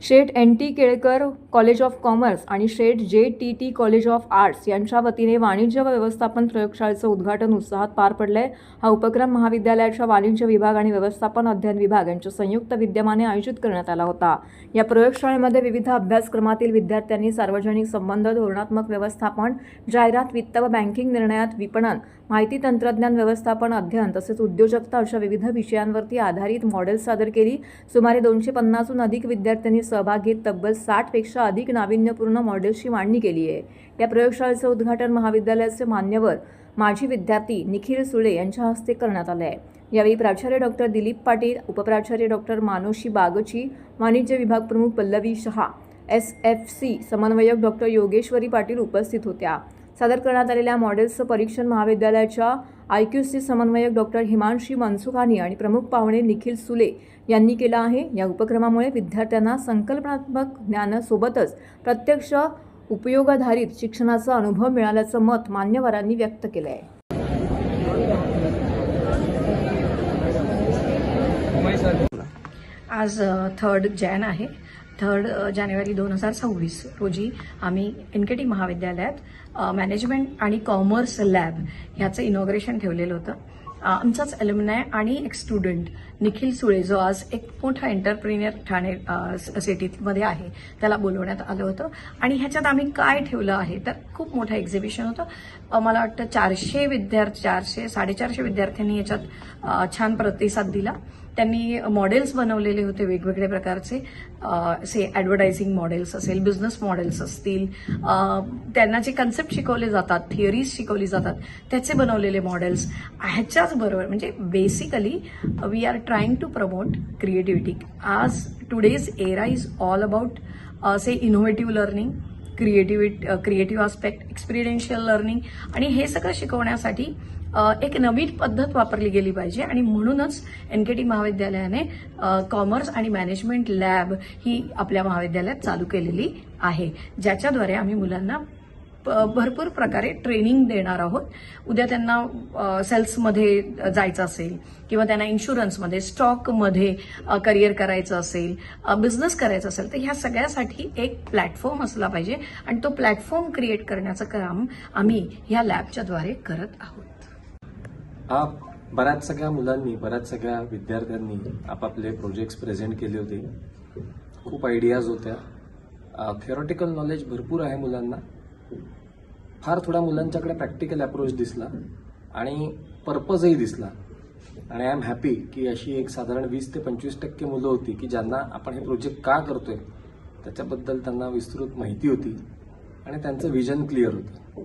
Sheth NT Kelkar college of commerce आणि शेठ JTT college of arts यांच्या वतीने वाणिज्य व व्यवस्थापन प्रयोगशाळेचं उद्घाटन उत्साहात पार पडले। हा उपक्रम महाविद्यालयाच्या वाणिज्य विभाग आणि व्यवस्थापन अध्ययन विभाग यांच्या संयुक्त विद्यमाने आयोजित करण्यात आला होता। या प्रयोगशाळेमध्ये विविध अभ्यासक्रमातील विद्यार्थ्यांनी सार्वजनिक संबंध, धोरणात्मक व्यवस्थापन, जाहिरात, वित्त व बँकिंग, निर्णयात विपणन, माहिती तंत्रज्ञान व्यवस्थापन अध्ययन तसेच उद्योजकता अशा विविध विषयांवरती आधारित मॉडेल्स सादर केली। सुमारे 250हून अधिक विद्यार्थ्यांनी सहभाग घेत तब्बल 60 पेक्षा अधिक नाविन्यपूर्ण मॉडेल्सची मांडणी केली आहे। या प्रयोगशाळेचं उद्घाटन महाविद्यालयाचे मान्यवर माजी विद्यार्थी निखिल सुळे यांच्या हस्ते करण्यात आले आहे। यावेळी प्राचार्य डॉक्टर दिलीप पाटील, उपप्राचार्य डॉक्टर मानुषी बागची, वाणिज्य विभाग प्रमुख पल्लवी शहा, SFC समन्वयक डॉक्टर योगेश्वरी पाटील उपस्थित होत्या। सादर करण्यात आलेल्या मॉडेल्सचं परीक्षण महाविद्यालयाच्या IQC समन्वयक डॉक्टर हिमांशी मनसुखानी आणि प्रमुख पाहुणे निखिल सुले यांनी केलं आहे। या उपक्रमामुळे विद्यार्थ्यांना संकल्पनात्मक ज्ञानासोबतच प्रत्यक्ष उपयोगाधारित शिक्षणाचा अनुभव मिळाल्याचं मत मान्यवरांनी व्यक्त केलं आहे। आज 3 जॅन आहे। 3 जानेवारी 2026 रोजी आम्ही NKT महाविद्यालयात मॅनेजमेंट आणि कॉमर्स लॅब ह्याचं इनॉग्रेशन ठेवलेलं होतं। आमचाच ॲल्युमनाय आणि एक स्टुडंट निखिल सुळे जो आज एक मोठा एंटरप्रिनियर ठाणे सिटीमध्ये आहे त्याला बोलवण्यात आलं होतं आणि ह्याच्यात आम्ही काय ठेवलं आहे तर खूप मोठं एक्झिबिशन होतं। मला वाटतं 400-450 विद्यार्थ्यांनी याच्यात छान प्रतिसाद दिला। त्यांनी मॉडेल्स बनवलेले होते वेगवेगळ्या प्रकारचे, ॲडव्हर्टायझिंग मॉडेल्स असेल, बिझनेस मॉडेल्स असतील, त्यांना जे कन्सेप्ट शिकवले जातात, थिअरीज शिकवली जातात त्याचे बनवलेले मॉडेल्स। ह्याच्याचबरोबर म्हणजे basically we are trying to promote creativity. आज today's era is all about innovative learning, creative aspect, experiential learning आणि हे सगळं शिकवण्यासाठी एक नवीन पद्धत वापरली गेली पाहिजे आणि म्हणूनच NKT महाविद्यालयाने कॉमर्स आणि मॅनेजमेंट लॅब ही आपल्या महाविद्यालयात चालू केलेली आहे, ज्याच्याद्वारे आम्ही मुलांना भरपूर प्रकारे ट्रेनिंग देणार आहोत। उद्या त्यांना सेल्समध्ये जायचं असेल किंवा त्यांना इन्शुरन्समध्ये, स्टॉकमध्ये करिअर करायचं असेल, बिझनेस करायचं असेल तर ह्या सगळ्यासाठी एक प्लॅटफॉर्म असला पाहिजे आणि तो प्लॅटफॉर्म क्रिएट करण्याचं काम आम्ही ह्या लॅबच्याद्वारे करत आहोत। बऱ्याच सगळ्या मुलांनी, बऱ्याच सगळ्या विद्यार्थ्यांनी आपापले प्रोजेक्ट्स प्रेझेंट केले होते। खूप आयडियाज होत्या, थिअरॉटिकल नॉलेज भरपूर आहे मुलांना। फार थोड्या मुलांच्याकडे प्रॅक्टिकल अप्रोच दिसला आणि पर्पजही दिसला आणि आय एम हॅपी की अशी एक साधारण 20 ते 25% मुलं होती की ज्यांना आपण हे प्रोजेक्ट का करतोय त्याच्याबद्दल त्यांना विस्तृत माहिती होती आणि त्यांचं विजन क्लिअर होतं।